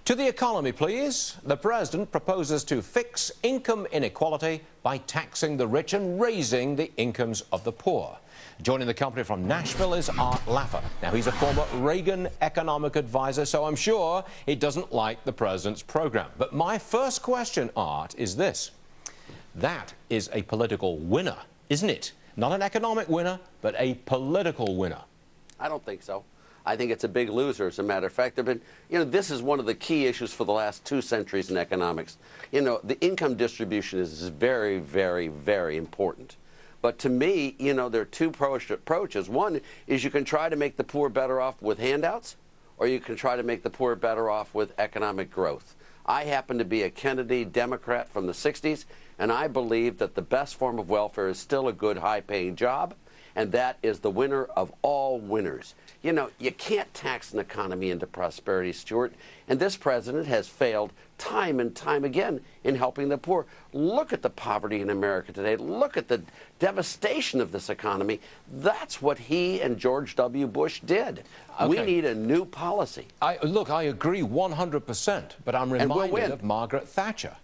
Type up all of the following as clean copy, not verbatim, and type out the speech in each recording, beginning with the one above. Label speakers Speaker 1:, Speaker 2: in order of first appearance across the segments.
Speaker 1: To the economy, please. The president proposes to fix income inequality by taxing the rich and raising the incomes of the poor. Joining the company from Nashville is Art Laffer. Now, he's a former Reagan economic advisor, so I'm sure he doesn't like the president's program. But my first question, Art, is this. That is a political winner, isn't it? Not an economic winner, but a political winner.
Speaker 2: I don't think so. I think it's a big loser, as a matter of fact. This is one of the key issues for the last 2 centuries in economics. The income distribution is very, very, very important. But to me, there are 2 approaches. One is you can try to make the poor better off with handouts, or you can try to make the poor better off with economic growth. I happen to be a Kennedy Democrat from the 60s, and I believe that the best form of welfare is still a good, high-paying job, and that is the winner of all winners. You can't tax an economy into prosperity, Stuart, and this president has failed time and time again in helping the poor. Look at the poverty in America today. Look at the devastation of this economy. That's what he and George W. Bush did. Okay. We need a new policy.
Speaker 1: I agree 100%, but I'm reminded of Margaret Thatcher,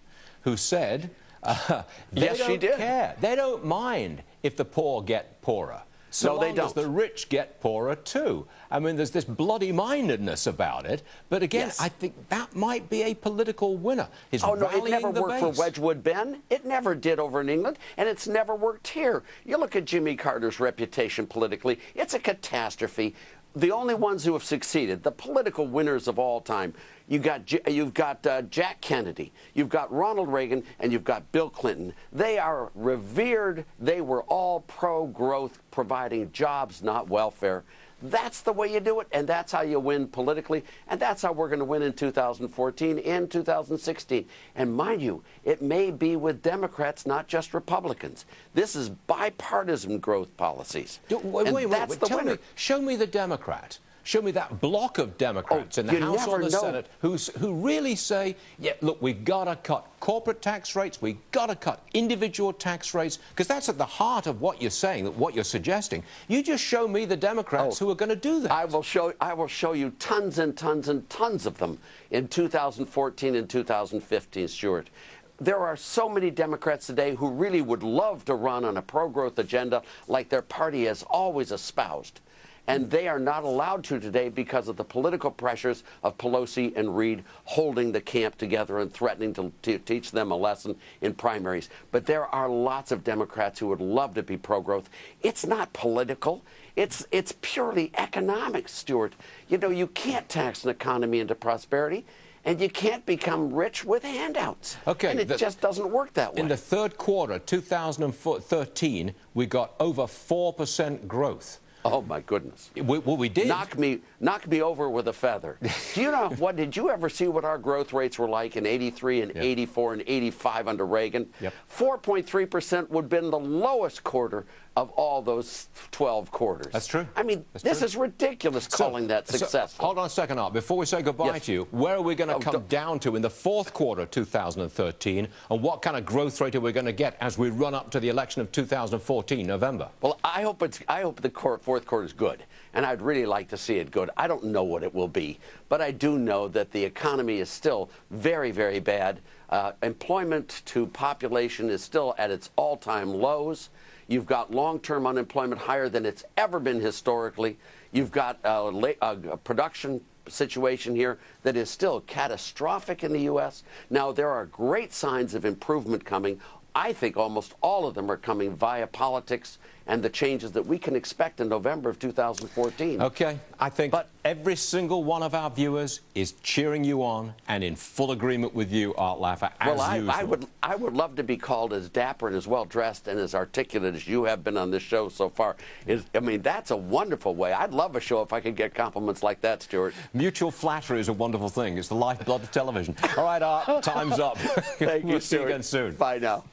Speaker 1: who said,
Speaker 2: yes, she did.
Speaker 1: Care. They don't mind if the poor get poorer. So long as the rich get poorer too. I mean, there's this bloody-mindedness about it. But again,
Speaker 2: yes.
Speaker 1: I think that might be a political winner.
Speaker 2: It never worked for Wedgwood Ben. It never did over in England, and it's never worked here. You look at Jimmy Carter's reputation politically, it's a catastrophe. The only ones who have succeeded, the political winners of all time, you've got Jack Kennedy, you've got Ronald Reagan, and you've got Bill Clinton. They are revered. They were all pro-growth, providing jobs, not welfare. That's the way you do it, and that's how you win politically, and that's how we're going to win in 2014 and 2016. And mind you, it may be with Democrats, not just Republicans. This is bipartisan growth policies.
Speaker 1: Wait, show me the Democrat. Show me that block of Democrats in the House or the Senate who really say, yeah, look, we've got to cut corporate tax rates, we've got to cut individual tax rates, because that's at the heart of what you're saying, what you're suggesting. You just show me the Democrats who are going to do that.
Speaker 2: I will show you tons and tons and tons of them in 2014 and 2015, Stuart. There are so many Democrats today who really would love to run on a pro-growth agenda like their party has always espoused. And they are not allowed to today because of the political pressures of Pelosi and Reid holding the camp together and threatening to teach them a lesson in primaries. But there are lots of Democrats who would love to be pro-growth. It's not political. It's purely economic, Stuart. You can't tax an economy into prosperity. And you can't become rich with handouts.
Speaker 1: Okay,
Speaker 2: and it just doesn't work that way.
Speaker 1: In the third quarter, 2013, we got over 4% growth.
Speaker 2: Oh, my goodness.
Speaker 1: We did.
Speaker 2: Knock me over with a feather. Do you know did you ever see what our growth rates were like in 83 and 84 and 85 under Reagan? 4.3% would have been the lowest quarter of all those 12 quarters.
Speaker 1: That's true.
Speaker 2: I mean, this is ridiculous calling that successful.
Speaker 1: Hold on a second, Art. Before we say goodbye to you, where are we going to come down to in the fourth quarter of 2013, and what kind of growth rate are we going to get as we run up to the election of 2014, November?
Speaker 2: Well, I hope the fourth quarter is good, and I'd really like to see it good. I don't know what it will be, but I do know that the economy is still very, very bad. Employment to population is still at its all-time lows. You've got long-term unemployment higher than it's ever been historically. You've got a production situation here that is still catastrophic in the U.S. Now, there are great signs of improvement coming. I think almost all of them are coming via politics and the changes that we can expect in November of 2014.
Speaker 1: Okay, I think every single one of our viewers is cheering you on and in full agreement with you, Art Laffer, as usual.
Speaker 2: I would love to be called as dapper and as well-dressed and as articulate as you have been on this show so far. I mean, that's a wonderful way. I'd love a show if I could get compliments like that, Stuart.
Speaker 1: Mutual flattery is a wonderful thing. It's the lifeblood of television. All right, Art, time's up.
Speaker 2: Thank you, Stuart.
Speaker 1: See you again soon.
Speaker 2: Bye now.